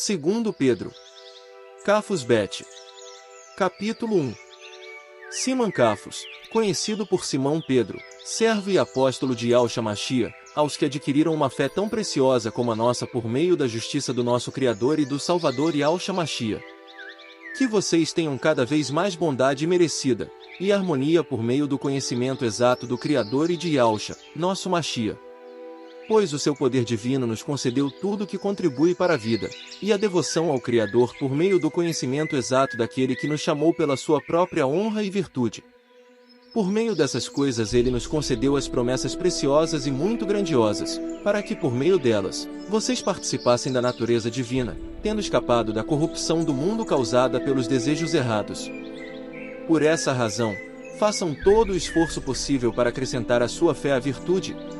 Segundo Pedro. Cafos Bet. Capítulo 1. Simão Cafos, conhecido por Simão Pedro, servo e apóstolo de Yahshua Mashia, aos que adquiriram uma fé tão preciosa como a nossa por meio da justiça do nosso Criador e do Salvador Yahshua Mashia. Que vocês tenham cada vez mais bondade merecida, e harmonia por meio do conhecimento exato do Criador e de Yahshua, nosso Mashia. Pois o seu poder divino nos concedeu tudo que contribui para a vida, e a devoção ao Criador por meio do conhecimento exato daquele que nos chamou pela sua própria honra e virtude. Por meio dessas coisas ele nos concedeu as promessas preciosas e muito grandiosas, para que por meio delas, vocês participassem da natureza divina, tendo escapado da corrupção do mundo causada pelos desejos errados. Por essa razão, façam todo o esforço possível para acrescentar à sua fé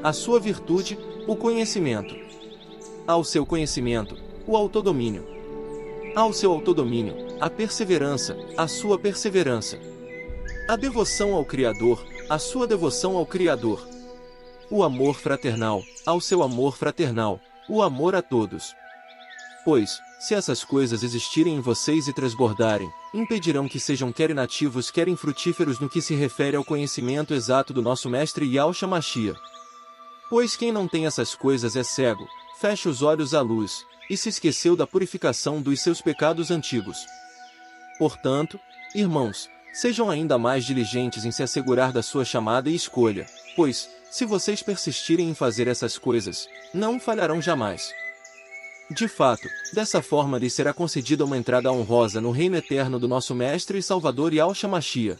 a sua virtude, o conhecimento. Ao seu conhecimento, o autodomínio. Ao seu autodomínio, a perseverança, a sua perseverança. A devoção ao Criador, a sua devoção ao Criador. O amor fraternal, ao seu amor fraternal, o amor a todos. Pois, se essas coisas existirem em vocês e transbordarem, impedirão que sejam quer inativos quer infrutíferos no que se refere ao conhecimento exato do nosso Mestre Yahshua Mashia. Pois quem não tem essas coisas é cego, fecha os olhos à luz, e se esqueceu da purificação dos seus pecados antigos. Portanto, irmãos, sejam ainda mais diligentes em se assegurar da sua chamada e escolha, pois, se vocês persistirem em fazer essas coisas, não falharão jamais. De fato, dessa forma lhes será concedida uma entrada honrosa no reino eterno do nosso Mestre e Salvador Yahshua Mashia.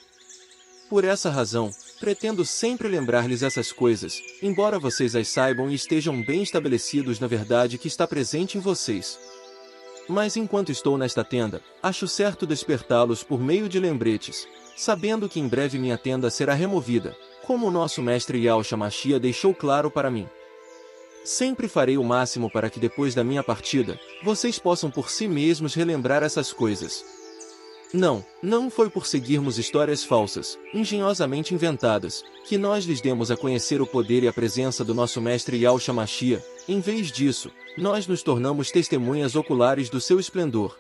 Por essa razão, pretendo sempre lembrar-lhes essas coisas, embora vocês as saibam e estejam bem estabelecidos na verdade que está presente em vocês. Mas enquanto estou nesta tenda, acho certo despertá-los por meio de lembretes, sabendo que em breve minha tenda será removida, como o nosso Mestre Yahshua Mashia deixou claro para mim. Sempre farei o máximo para que depois da minha partida, vocês possam por si mesmos relembrar essas coisas. Não foi por seguirmos histórias falsas, engenhosamente inventadas, que nós lhes demos a conhecer o poder e a presença do nosso Mestre Yahshua Mashia. Em vez disso, nós nos tornamos testemunhas oculares do seu esplendor.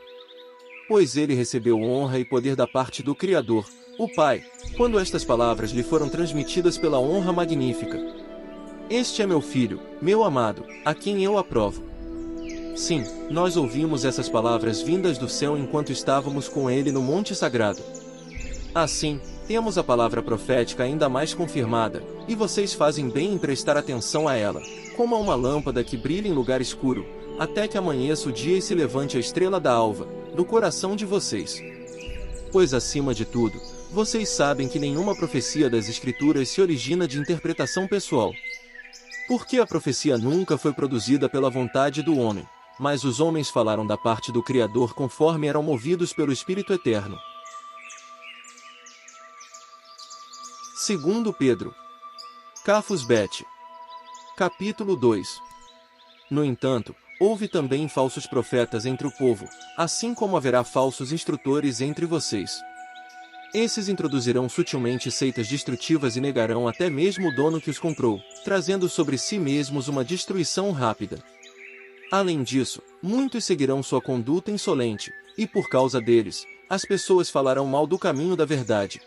Pois ele recebeu honra e poder da parte do Criador, o Pai, quando estas palavras lhe foram transmitidas pela honra magnífica. Este é meu filho, meu amado, a quem eu aprovo. Sim, nós ouvimos essas palavras vindas do céu enquanto estávamos com ele no Monte Sagrado. Assim, temos a palavra profética ainda mais confirmada, e vocês fazem bem em prestar atenção a ela, como a uma lâmpada que brilha em lugar escuro, até que amanheça o dia e se levante a estrela da alva, do coração de vocês. Pois acima de tudo, vocês sabem que nenhuma profecia das Escrituras se origina de interpretação pessoal. Porque a profecia nunca foi produzida pela vontade do homem, mas os homens falaram da parte do Criador conforme eram movidos pelo Espírito Eterno. Segundo Pedro. Cafos Bet. Capítulo 2. No entanto, houve também falsos profetas entre o povo, assim como haverá falsos instrutores entre vocês. Esses introduzirão sutilmente seitas destrutivas e negarão até mesmo o dono que os comprou, trazendo sobre si mesmos uma destruição rápida. Além disso, muitos seguirão sua conduta insolente, e por causa deles, as pessoas falarão mal do caminho da verdade.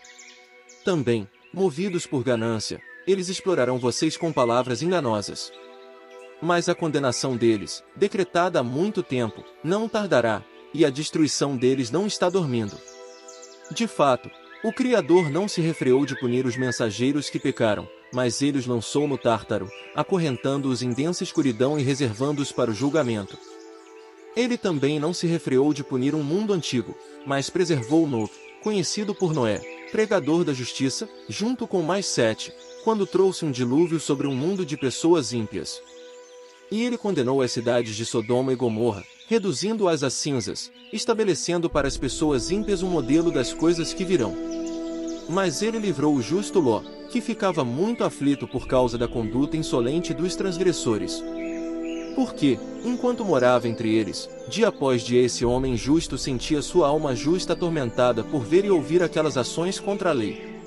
Também, movidos por ganância, eles explorarão vocês com palavras enganosas. Mas a condenação deles, decretada há muito tempo, não tardará, e a destruição deles não está dormindo. De fato, o Criador não se refreou de punir os mensageiros que pecaram, mas ele os lançou no Tártaro, acorrentando-os em densa escuridão e reservando-os para o julgamento. Ele também não se refreou de punir um mundo antigo, mas preservou o novo, conhecido por Noé, pregador da justiça, junto com mais 7, quando trouxe um dilúvio sobre um mundo de pessoas ímpias. E ele condenou as cidades de Sodoma e Gomorra, reduzindo-as a cinzas, estabelecendo para as pessoas ímpias um modelo das coisas que virão. Mas ele livrou o justo Ló, que ficava muito aflito por causa da conduta insolente dos transgressores. Porque, enquanto morava entre eles, dia após dia esse homem justo sentia sua alma justa atormentada por ver e ouvir aquelas ações contra a lei.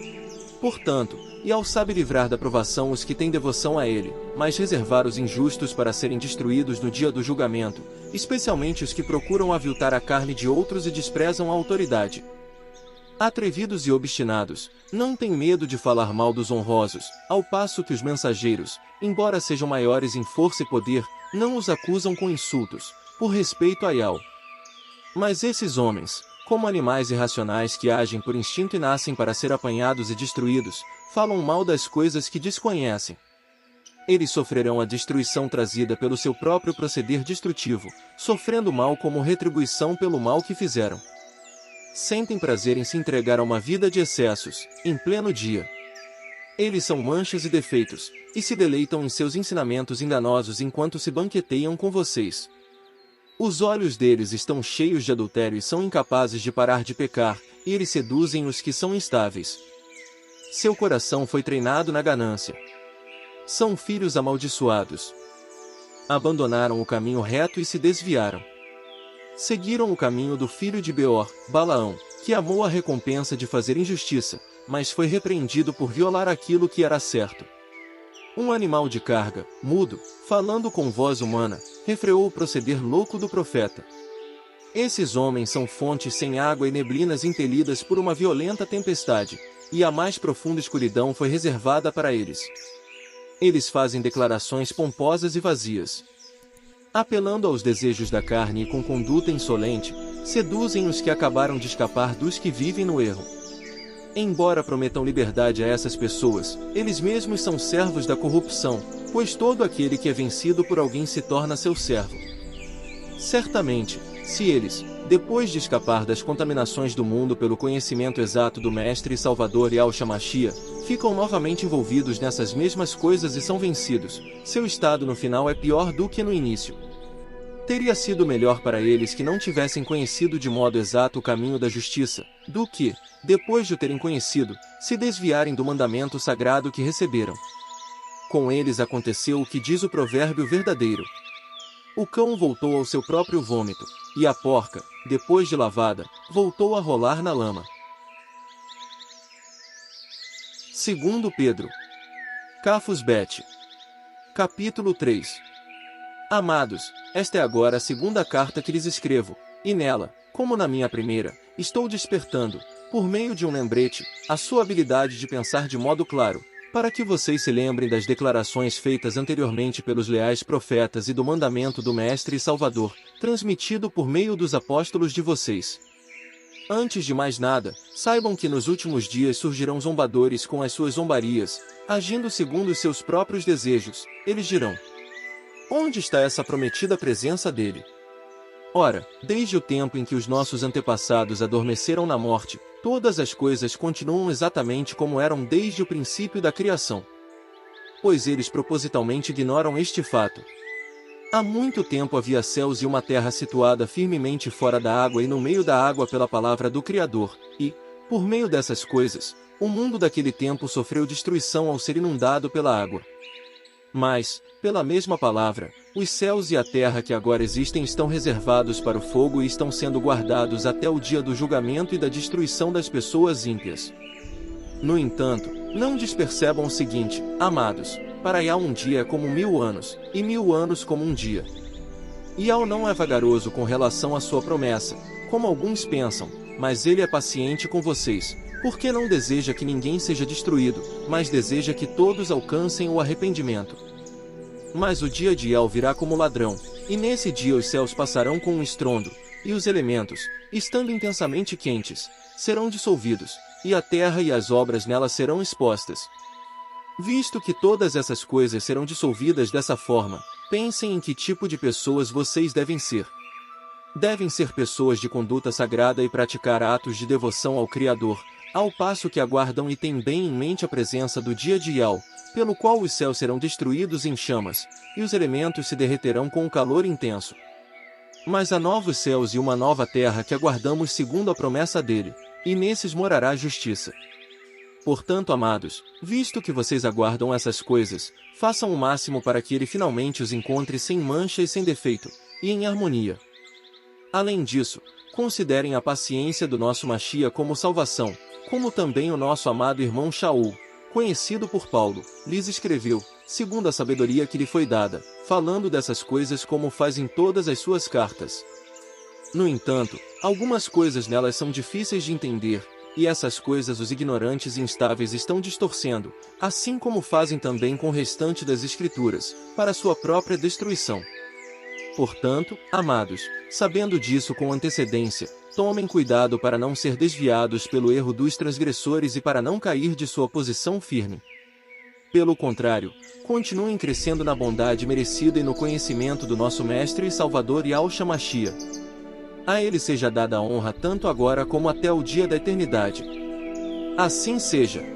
Portanto, Yahweh sabe livrar da provação os que têm devoção a ele, mas reservar os injustos para serem destruídos no dia do julgamento, especialmente os que procuram aviltar a carne de outros e desprezam a autoridade. Atrevidos e obstinados, não têm medo de falar mal dos honrosos, ao passo que os mensageiros, embora sejam maiores em força e poder, não os acusam com insultos, por respeito a Yahweh. Mas esses homens, como animais irracionais que agem por instinto e nascem para ser apanhados e destruídos, falam mal das coisas que desconhecem. Eles sofrerão a destruição trazida pelo seu próprio proceder destrutivo, sofrendo mal como retribuição pelo mal que fizeram. Sentem prazer em se entregar a uma vida de excessos, em pleno dia. Eles são manchas e defeitos, e se deleitam em seus ensinamentos enganosos enquanto se banqueteiam com vocês. Os olhos deles estão cheios de adultério e são incapazes de parar de pecar, e eles seduzem os que são instáveis. Seu coração foi treinado na ganância. São filhos amaldiçoados. Abandonaram o caminho reto e se desviaram. Seguiram o caminho do filho de Beor, Balaão, que amou a recompensa de fazer injustiça, mas foi repreendido por violar aquilo que era certo. Um animal de carga, mudo, falando com voz humana, refreou o proceder louco do profeta. Esses homens são fontes sem água e neblinas impelidas por uma violenta tempestade, e a mais profunda escuridão foi reservada para eles. Eles fazem declarações pomposas e vazias. Apelando aos desejos da carne e com conduta insolente, seduzem os que acabaram de escapar dos que vivem no erro. Embora prometam liberdade a essas pessoas, eles mesmos são servos da corrupção, pois todo aquele que é vencido por alguém se torna seu servo. Certamente, se eles, depois de escapar das contaminações do mundo pelo conhecimento exato do Mestre e Salvador Yahweh Shemashia, ficam novamente envolvidos nessas mesmas coisas e são vencidos, seu estado no final é pior do que no início. Teria sido melhor para eles que não tivessem conhecido de modo exato o caminho da justiça, do que, depois de o terem conhecido, se desviarem do mandamento sagrado que receberam. Com eles aconteceu o que diz o provérbio verdadeiro. O cão voltou ao seu próprio vômito, e a porca, depois de lavada, voltou a rolar na lama. 2 Pedro. Cafos Bet. Capítulo 3. Amados, esta é agora a segunda carta que lhes escrevo, e nela, como na minha primeira, estou despertando, por meio de um lembrete, a sua habilidade de pensar de modo claro, para que vocês se lembrem das declarações feitas anteriormente pelos leais profetas e do mandamento do Mestre e Salvador, transmitido por meio dos apóstolos de vocês. Antes de mais nada, saibam que nos últimos dias surgirão zombadores com as suas zombarias, agindo segundo os seus próprios desejos. Eles dirão: onde está essa prometida presença dele? Ora, desde o tempo em que os nossos antepassados adormeceram na morte, todas as coisas continuam exatamente como eram desde o princípio da criação. Pois eles propositalmente ignoram este fato. Há muito tempo havia céus e uma terra situada firmemente fora da água e no meio da água pela palavra do Criador, e, por meio dessas coisas, o mundo daquele tempo sofreu destruição ao ser inundado pela água. Mas, pela mesma palavra, os céus e a terra que agora existem estão reservados para o fogo e estão sendo guardados até o dia do julgamento e da destruição das pessoas ímpias. No entanto, não despercebam o seguinte, amados: para Yahweh um dia é como 1000 anos, e 1000 anos como um dia. Yahweh não é vagaroso com relação à sua promessa, como alguns pensam, mas ele é paciente com vocês, porque não deseja que ninguém seja destruído, mas deseja que todos alcancem o arrependimento. Mas o dia de Yahweh virá como ladrão, e nesse dia os céus passarão com um estrondo, e os elementos, estando intensamente quentes, serão dissolvidos, e a terra e as obras nela serão expostas. Visto que todas essas coisas serão dissolvidas dessa forma, pensem em que tipo de pessoas vocês devem ser. Devem ser pessoas de conduta sagrada e praticar atos de devoção ao Criador, ao passo que aguardam e têm bem em mente a presença do dia de Yahweh, pelo qual os céus serão destruídos em chamas, e os elementos se derreterão com um calor intenso. Mas há novos céus e uma nova terra que aguardamos segundo a promessa dele, e nesses morará a justiça. Portanto, amados, visto que vocês aguardam essas coisas, façam o máximo para que ele finalmente os encontre sem mancha e sem defeito, e em harmonia. Além disso, considerem a paciência do nosso Machia como salvação, como também o nosso amado irmão Shaul, conhecido por Paulo, lhes escreveu, segundo a sabedoria que lhe foi dada, falando dessas coisas como faz em todas as suas cartas. No entanto, algumas coisas nelas são difíceis de entender, e essas coisas os ignorantes e instáveis estão distorcendo, assim como fazem também com o restante das Escrituras, para sua própria destruição. Portanto, amados, sabendo disso com antecedência, tomem cuidado para não ser desviados pelo erro dos transgressores e para não cair de sua posição firme. Pelo contrário, continuem crescendo na bondade merecida e no conhecimento do nosso Mestre e Salvador Yahshua Mashiach. A ele seja dada a honra tanto agora como até o dia da eternidade. Assim seja.